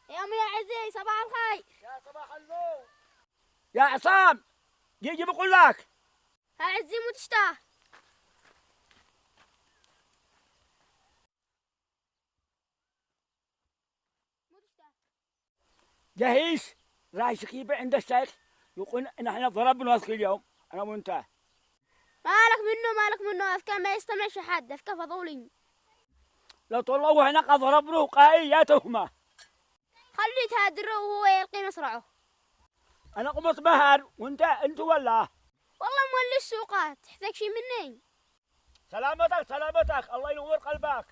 يا أمي يا عزيز صباح الخير. يا صباح النور يا عصام، جيجي بقول لك. ها عزي متشتاه. جهيز راي شقيبة عند الشيخ يقول إن احنا ضربنا واسك اليوم أنا وأنت. مالك منه أذكى ما يستمعش حد أذكى فضولي. لو طلعوا هنا قد ضربنه قاياتهما. خليه يتهدر وهو يلقي مصرعه. أنا قمت بهر وأنت ولا. والله مولي السوقات تحتاج شي مني. سلامتك الله ينور قلبك.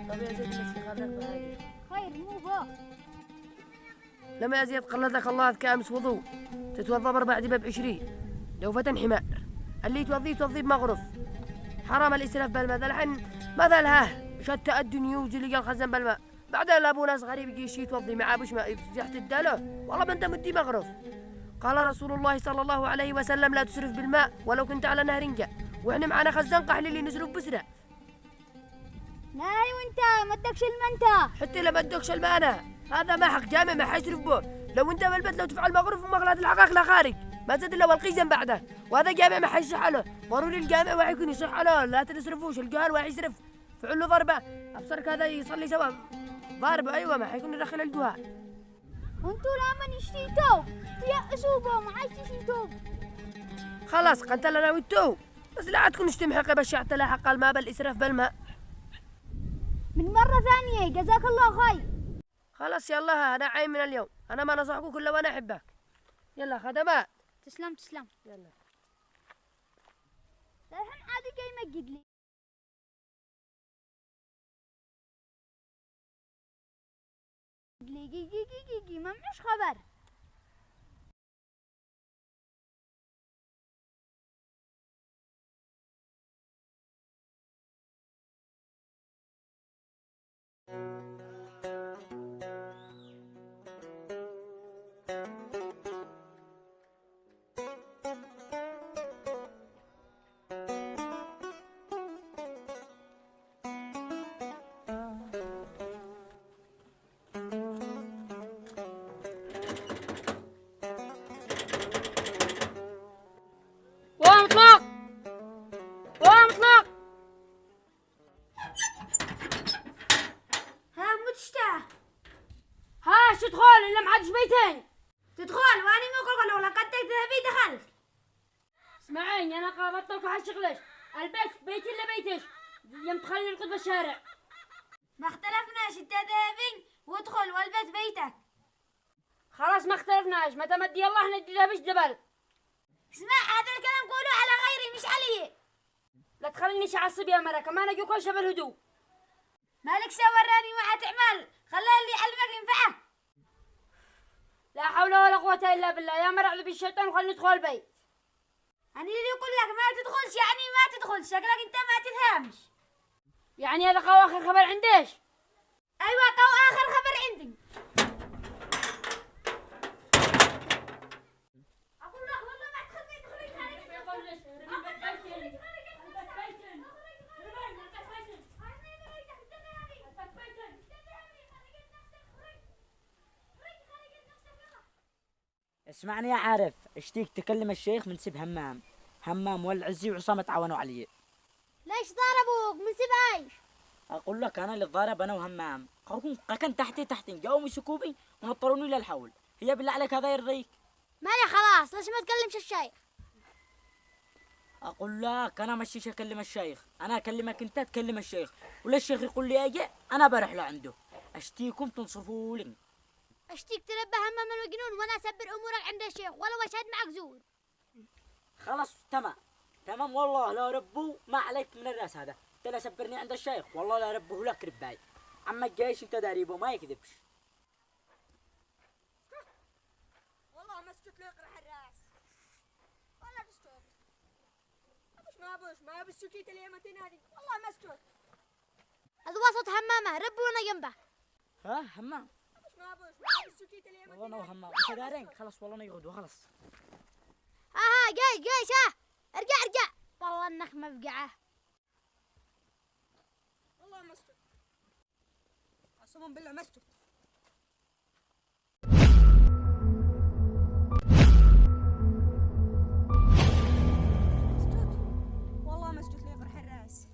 طب يا زيد مش خلك بحاجة. خير مو بو. لما يا زيد قلدك الله كامس وضوء تتوضا ب4 دباب 20 لو فتن حمار اللي توضي بمغرف حرام الاسراف بالماء ذا الحين مثل شتى الدنيا وزلق الخزن بالماء بعدين لابو ناس غريب يجي شي يتوضي معاه بش ما تحت الداله والله ما انت مدي مغرف. قال رسول الله صلى الله عليه وسلم لا تسرف بالماء ولو كنت على نهر واحنا معنا خزان قحل اللي نزلوا بسرعه. ناري وانت ما ادكش المنتا. حتى لما ادوكش الماء هذا ما حق جامع ما حيصرف به. لو انت بالبيت لو تفعل مغرف ومغلات الحقاق لا خارج ما زاد الا والقيزن بعده وهذا جامع ما حيصح له. ضروري الجامع واحد يكون يصح له لا تسرفوش. الجهال واحد يسرف فعل له ضربه ابصرك هذا يصلي سوا ضارب ايوه ما حيكون يدخل الجهال. وانتو لما نشتيتو تيأسوا بو ما عادش تشتيتو. خلاص قنت لنا ويتو بس لا عاد تكون تمحق بشع تلاحق الماء بالاسراف بالماء. من مرة ثانية جزاك الله خير. خلاص يلا انا عايم من اليوم انا ما نصحكم كله وانا احبك. يلا خدمات. تسلم. يلا الحين عادي جاي مجد لي. جي ما معش خبر. ومطلق. ها متشتاه. ها شو تدخل الا ما عادش بيتين. تدخل واني مو قلقل ولا قد تذهبي دخلت. اسمعيني انا قابلت لك على شغلش البيت بيتي الا بيتش يوم تخلي القط بالشارع. ما اختلفناش انت ذهبي وادخل والبيت بيتك. خلاص ما اختلفناش ما تمدي الله ندي ذهبش دبل. اسمع هذا الكلام قولوا على غيري مش علي. لا تخلينيش اعصب يا مرة كمان اجي كل شبه الهدوء. مالك سوراني ما حتعمل خلي اللي يعلمك ينفعه. لا حول ولا قوة الا بالله يا مرة اعوذ بالشيطان وخليني ادخل البيت. أنا اللي يقول لك ما تدخلش يعني ما تدخل شكلك انت ما تفهمش. يعني هذا قو اخر خبر عنديش. ايوه قو اخر خبر عندي. اقول لك والله ما تخلي تدخلي اسمعني يا عارف اشتيك تكلم الشيخ من سب همام والعزي وعصام تعاونوا علي. ليش ضربوك من سب ايش؟ اقول لك انا اللي ضارب انا وهمام كان تحتي جاوا مسكوبي ونطروني للحول. هي بالله عليك هذا يرضيك؟ مالي خلاص ليش ما تكلمش الشيخ؟ اقول لك انا مشيش اكلم الشيخ انا اكلمك انت تكلم الشيخ ولا الشيخ يقول لي اجي انا بروح له اشتيكم تنصفوا لي. اشتيك تنبه همام المجنون وانا اسبر امورك عند الشيخ ولو اشهد معك زور. خلاص تمام والله لا ربو ما عليك من الراس هذا. انت لا سبرني عند الشيخ والله لا ربه لك رباي. عم الجيش انت داريبه ما يكذبش. والله مسكت له يقرح الراس. ابوش ما بالسكيت اليمتين هذه والله مسكوت. هذا وسط حمامه ربونا جنبه. ها حمام ما بالسكيت اليمتين. والله انا حمام انت دارين خلاص والله انا يغدوا خلاص. ها جايش ها ارجع والله انك مفقعه. والله مسكوت. قسما بالله مسكوت. والله مسكوت لي فرح الراس.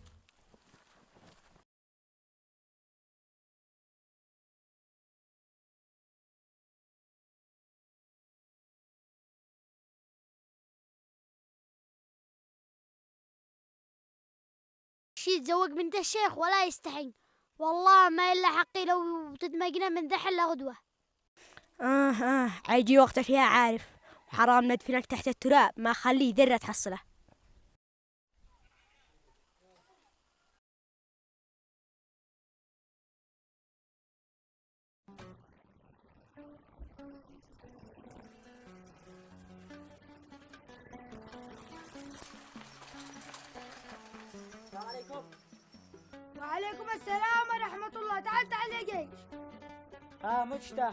شي تزوج بنت الشيخ ولا يستحي، والله ما إلا حقي لو تدمجنا من ذحل لغدوة. عيجي وقتك يا عارف، وحرام ندفنك تحت التراب ما خليه ذرة تحصله. السلام عليكم. وعليكم السلام ورحمة الله. تعال يا جيش. ها مجتة.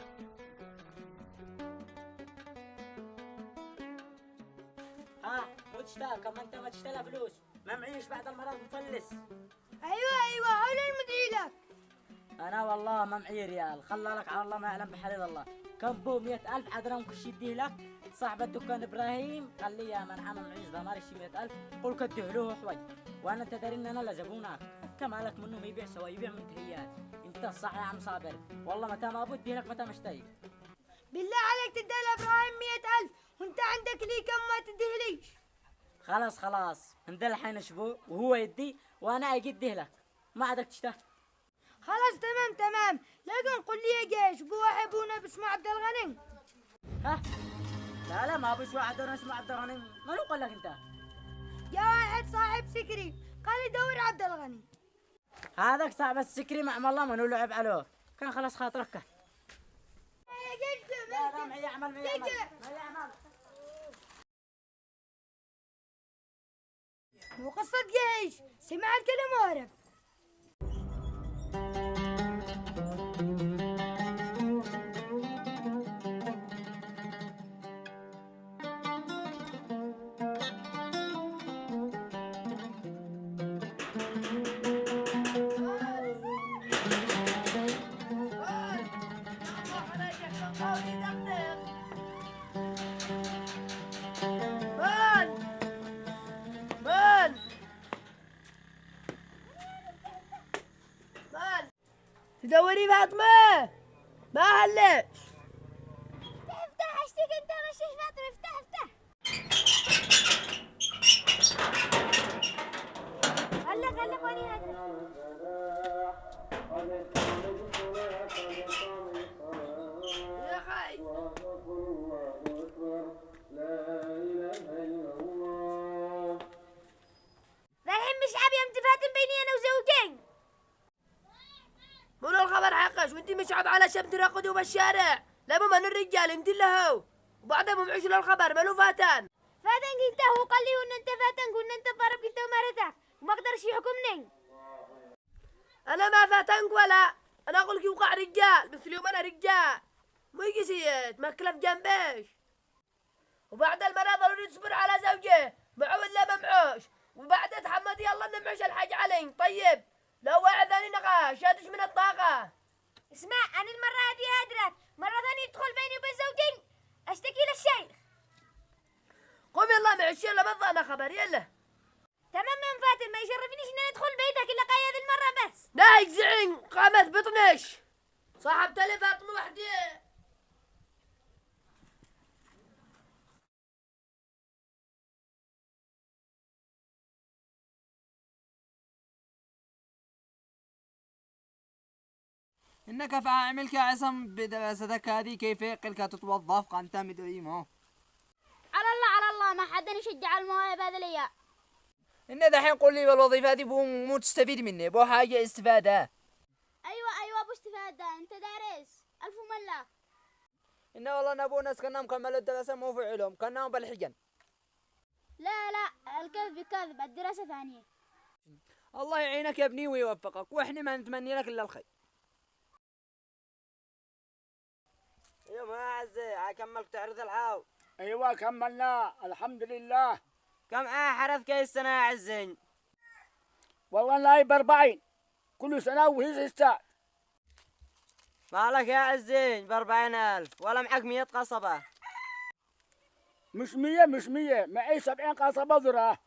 ها مجتة كم انت ما تشتري فلوس ما معيش بعد المرض مفلس. ايوه هون المدعي لك. انا والله ما معي ريال خلى لك على الله ما يعلم بحليل الله. كم بو 100,000 عاد انا كش يديه لك. صاحب الدكان ابراهيم قال لي يا من عمل معيش ضمار شي 100,000 قل كده له حوي وانا انت داري ان انا لا زبونك كم لك منه ما يبيع سوا يبيع منتهيات. انت الصح يا عم صابر والله متى ما ابو ادي لك متى مشتي. بالله عليك تدي لابراهيم 100,000 وانت عندك لي كم ما تديهليش. خلاص من ذا الحين اشبو وهو يدي وانا اجده لك ما عادك تشتهي. خلاص تمام لكن قل لي يا جيش بو واحد ابونا باسمه عبد الغني. ها لا ما بش واحد انا اسمه عبد الغني ما له قال لك انت. يا واحد صاحب سكري قال لي دور عبد الغني. هذاك صاحب السكري مع الله منو لعب عليه كان خلاص خاطرك. يا جيش لا ما يعمل مو قصة جيش سمع الكلام وهرب. تدوري فاطمة ما هلش. افتح اشتكي انت مش فاطمة. افتح هلك واني هذا. يا خاي الحين مش عاب يوم تفاتن بيني انا وزوجين. منو الخبر حقش وانتي مشعب على شب ترقدوا بالشارع. لا مو من الرجال انت له وبعدها مو معيش له الخبر منو فاتن. فاتن انت هو قال لي وان انت فاتن قلنا انت ضرب انت ومرتك وما قدرش يحكمني. انا ما فاتنك ولا انا اقول لك يوقع رجال مثل يوم انا رجال مو يجي تمكلف جنبيش. وبعد المرأة ضروري تصبر على زوجه معه ولا ما معوش وبعدها تحمد يلا انه معيش الحاج علي. طيب لو واحد ثاني نقاش شادش من الطاقة. اسمع انا المرة هذه هادرك مرة ثانية تدخل بيني وبين زوجي اشتكي للشيخ. قوم يلا مع الشيء اللي بضانا خبر يلا. تمام من فاتن ما يشرفنيش ان انا ادخل بيتك الا قايد المرة بس. لا يجزعن قامت بطنش صاحب تلي فاطمة وحدي. إنك فاعملك عصم بدراستك هذه كيف يقلك تتوظف قنت مدريمه. على الله ما حدا يشجع المواهب هذا ليا. إن دحين قول لي بالوظيفة هذه مو تستفيد مني بو حاجة استفادة. ايوه ابو استفادة انت دارس الف ملا. إن والله نبو ناس كنا مكملوا الدراسة مو في علوم كنا بالحجن. لا الكذب كاذب، الدراسة ثانية. الله يعينك يا ابني ويوفقك، واحنا ما نتمني لك الا الخير. يوم يا عزي كملت تعرض الحاو. ايوه كملنا الحمد لله. كم حرث كي السنة يا عزين؟ والله نايب 40 كل سنة وهي ستات. مالك يا عزين ب40,000 ولا معك 100 قصبة؟ مش 100 مش 100، معي 70 قصبة ذرة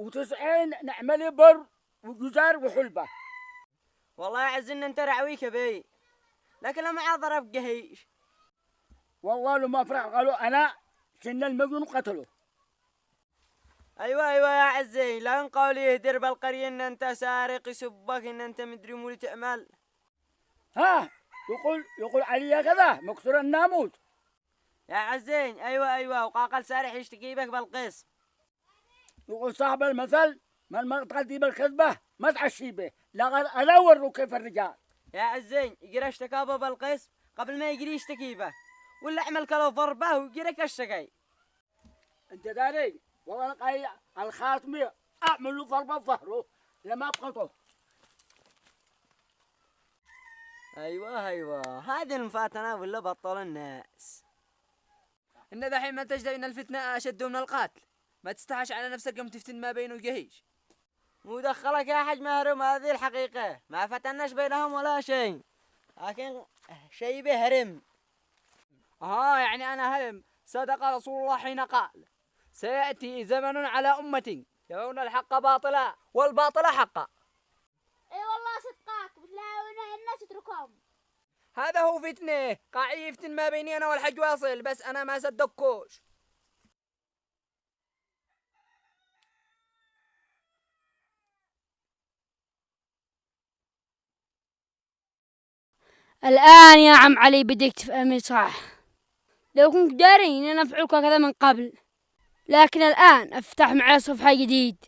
و90 نعمل بر وجزر وحلبة. والله يا عزين انت رعويك بي، لكن لما عذر بقهيش. والله لو ما فرح قالوا انا كنا المجنون قتله. ايوه يا عزين، لان قولي يهدر بالقرية ان انت سارق يسبك ان انت مدري مولي تعمل. ها يقول علي كذا مكسور الناموس. يا عزين ايوه وقاقل سارح يشتكي بك بالقسم. يقول صاحب المثل من تغدي بالكذبة ما تعشي به، لا انا اوروا كيف الرجال. يا عزين يقرا اشتكى به بالقسم قبل ما يقري يشتكي به، ولا عمل كلو ضربه ويقرا كالشقي. انت داري والله قايل الخاتمي اعمل له ضربة بظهره لما ابقطه. ايوه هذه المفاتنة ولا بطل الناس. ان دحين ما تجد ان الفتنة اشد من القتل، ما تستحش على نفسك يوم تفتن ما بينه وجهيش. مو دخلك يا حج مهرم، هذه الحقيقة ما فتناش بينهم ولا شيء، لكن شيء بهرم. يعني انا هرم. صدق رسول الله حين قال: سيأتي زمن على أمتي يرون الحق باطلا والباطل حقا. اي والله صدقاك، بتلاقون الناس يتركهم. هذا هو فتنة، قاعد يفتن ما بيني أنا والحج واصل، بس أنا ما صدقكوش. الآن يا عم علي بديك تفهمي صح. لو كنت داري إني أنا أفعلك كذا من قبل، لكن الآن أفتح معي صفحة جديد.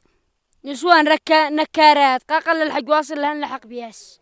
نسوان نكارات قاقل الحق واصل لهن لحق بيس.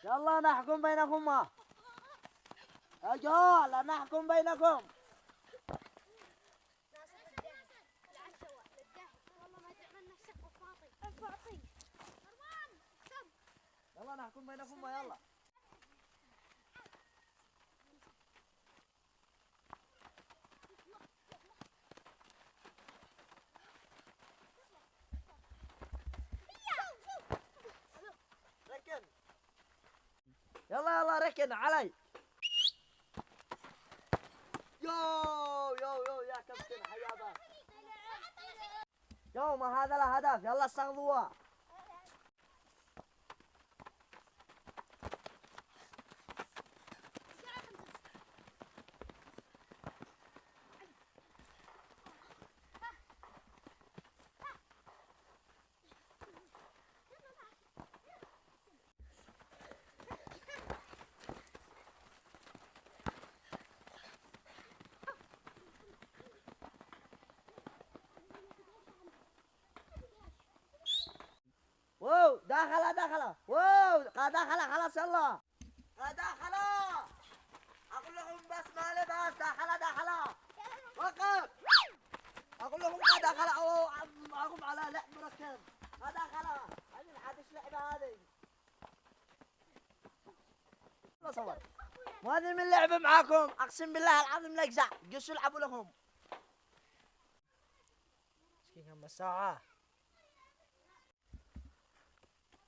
يلا نحكم بينكما. اجل نحكم بينكم. نحكم بينكم يلا. ركن يلا يلا ركن علي. يو يو يو يا كابتن حيابك. يو ما هذا له هدف، يلا استغلوه. واو داخله واو داخله خلاص يلا داخله. اقول لهم بس ما لبس داخله وقف. اقول لهم داخله او معكم على لعب مركب داخله. هذه الحادث لعبه هذه. لا صور ما هذه من لعبه معاكم، اقسم بالله العظيم لا يجزع. قصوا العبوا لهم. كم ساعه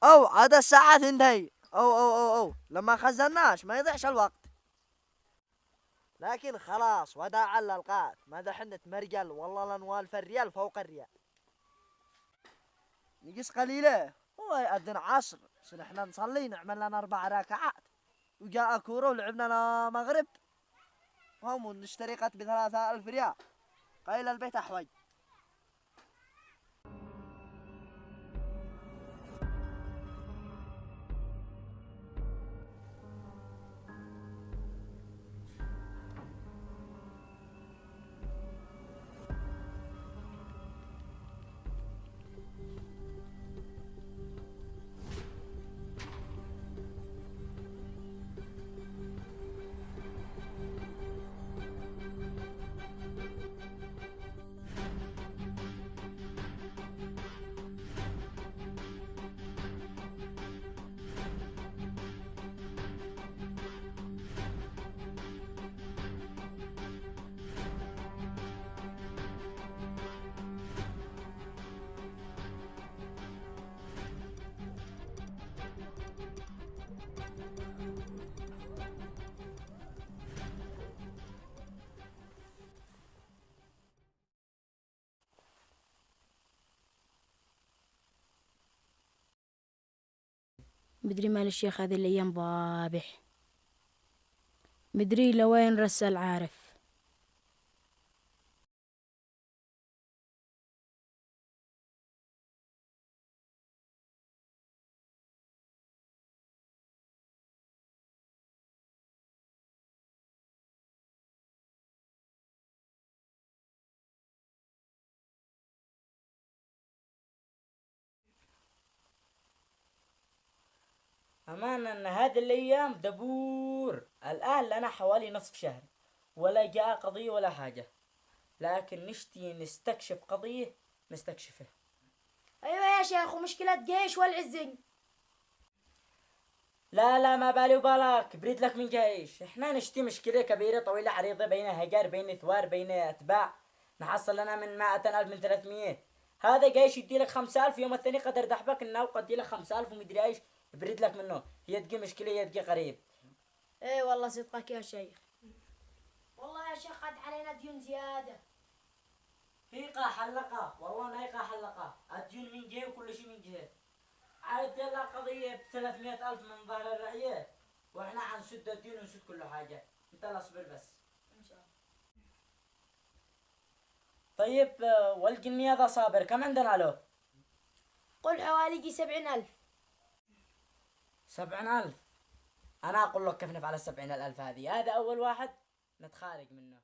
أو عدد الساعات انتهي. أو لما خزناش ما يضيعش الوقت. لكن خلاص وداعا للقات، ما دحنت مرجل والله لنوال الريال فوق الريال. نقص قليلة هو يأذن عصر احنا نصلي نعمل لنا 4 ركعات وجاء كورة ولعبنا لنا مغرب هم نشتري قط ب3000 ريال. قيل البيت أحوج. مدري مال الشيخ هذه الأيام ضابح، مدري لوين رسل عارف. أمانة أن هذه الأيام دبور. الآن لنا حوالي نصف شهر ولا جاء قضية ولا حاجة، لكن نشتي نستكشف قضية نستكشفه. أيوة يا شيخ، ومشكلة جيش والعزين. لا ما بالي وبالك، بريد لك من جيش. احنا نشتي مشكلة كبيرة طويلة عريضة بين هجر بين ثوار بين أتباع، نحصل لنا من 100,000 من 300. هذا جيش يدي لك 5,000، يوم الثاني قدر دحبك انه قد يدي لك 5,000 ومدري ايش، بريد لك منه. يدقي مشكلة يدقي قريب. ايه والله صدقك يا شيخ. والله يا شيخ قد علينا ديون زيادة. هيقا حلقة والله نايقا حلقة. الديون من جهة وكل شيء من جهة. عاد يلا قضية ب300,000 من ظهر الرعية، واحنا حنسد الديون ونسد كل حاجة. انت لا اصبر بس ان شاء الله. طيب والجني هذا صابر كم عندنا له؟ قل حوالي 70,000. 70,000. انا اقول لك كيف نفعل 70,000 هذه. هذا اول واحد نتخارج منه.